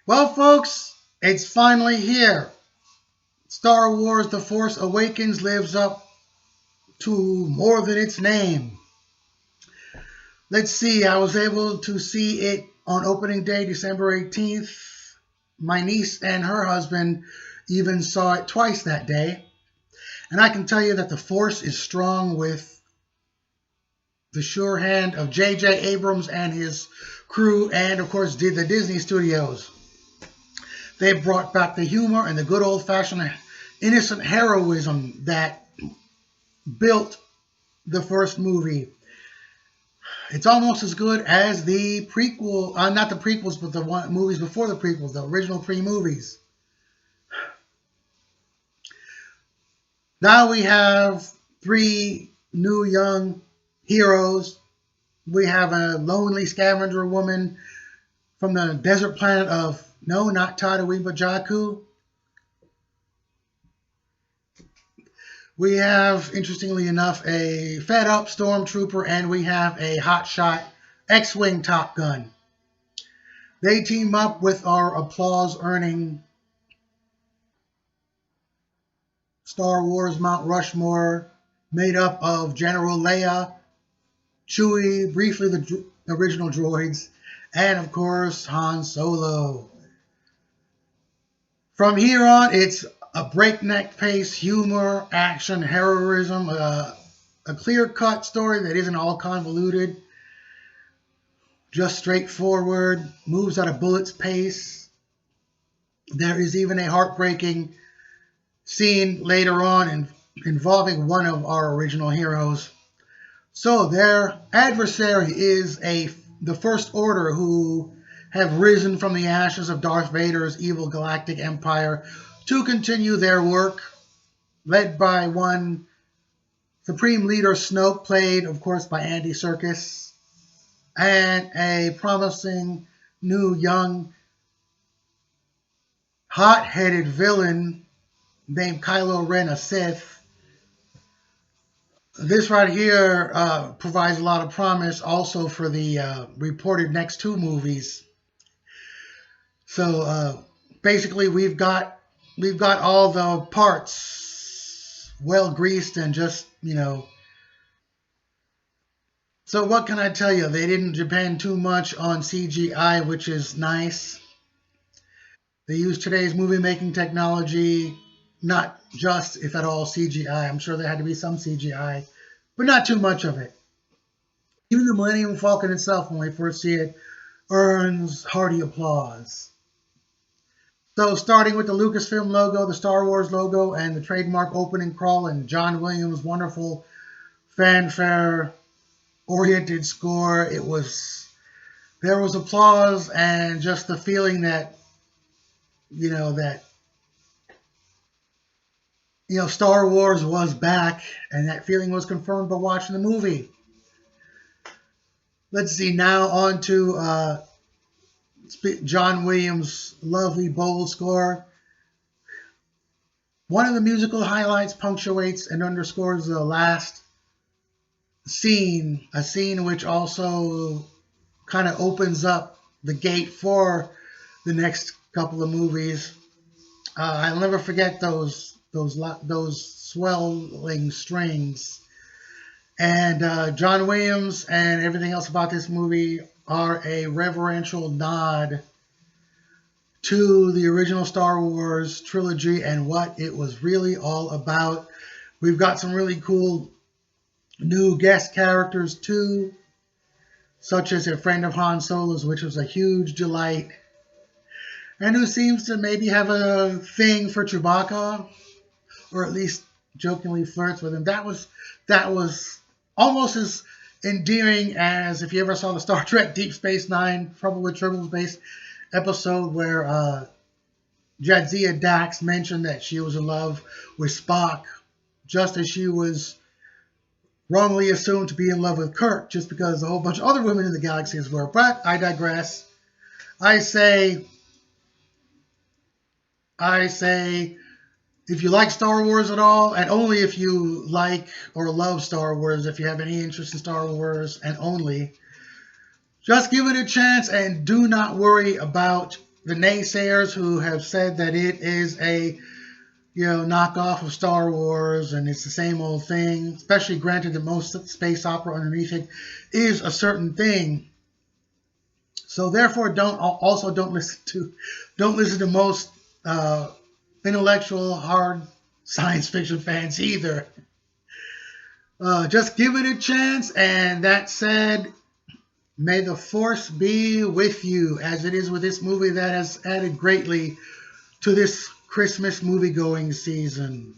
Well, folks, it's finally here. Star Wars The Force Awakens lives up to more than its name. Let's see, I was able to see it on opening day, December 18th. My niece and her husband even saw it twice that day. And I can tell you that the Force is strong with the sure hand of J.J. Abrams and his crew, and of course, the Disney Studios. They brought back the humor and the good old fashioned innocent heroism that built the first movie. It's almost as good as the prequel, not the prequels, but the movies before the prequels, the original three movies. Now we have three new young heroes. We have a lonely scavenger woman from the desert planet of, no, not Tatooine, but Jakku. We have, interestingly enough, a fed up stormtrooper, and we have a hotshot X-Wing Top Gun. They team up with our applause earning Star Wars Mount Rushmore, made up of General Leia, Chewie, briefly the original droids, and of course Han Solo. From here on, it's a breakneck pace, humor, action, heroism, a clear-cut story that isn't all convoluted, just straightforward, moves at a bullet's pace. There is even a heartbreaking scene later on involving one of our original heroes. So their adversary is the First Order, who have risen from the ashes of Darth Vader's evil galactic empire to continue their work, led by one Supreme Leader Snoke, played, of course, by Andy Serkis, and a promising new young hot-headed villain named Kylo Ren, a Sith. This right here provides a lot of promise also for the reported next two movies. So basically, we've got all the parts well greased and just So what can I tell you? They didn't depend too much on CGI, which is nice. They used today's movie making technology, not just, if at all, CGI. I'm sure there had to be some CGI, but not too much of it. Even the Millennium Falcon itself, when we first see it, earns hearty applause. So, starting with the Lucasfilm logo, the Star Wars logo, and the trademark opening crawl, and John Williams' wonderful fanfare-oriented score, there was applause and just the feeling that that Star Wars was back, and that feeling was confirmed by watching the movie. Let's see now on to John Williams' lovely bold score. One of the musical highlights punctuates and underscores the last scene, a scene which also kind of opens up the gate for the next couple of movies. I'll never forget those swelling strings. And John Williams and everything else about this movie are a reverential nod to the original Star Wars trilogy and what it was really all about. We've got some really cool new guest characters too, such as a friend of Han Solo's, which was a huge delight, and who seems to maybe have a thing for Chewbacca, or at least jokingly flirts with him. That was almost as endearing as if you ever saw the Star Trek Deep Space Nine Trouble with Tribbles Base episode where Jadzia Dax mentioned that she was in love with Spock, just as she was wrongly assumed to be in love with Kirk, just because a whole bunch of other women in the galaxies were. But I digress. I say, if you like Star Wars at all, and only if you like or love Star Wars, if you have any interest in Star Wars, and only, just give it a chance and do not worry about the naysayers who have said that it is a knockoff of Star Wars and it's the same old thing, especially granted that most space opera underneath it is a certain thing. So therefore, don't listen to most intellectual hard science fiction fans either. Just give it a chance. And that said, may the force be with you, as it is with this movie that has added greatly to this Christmas movie-going season.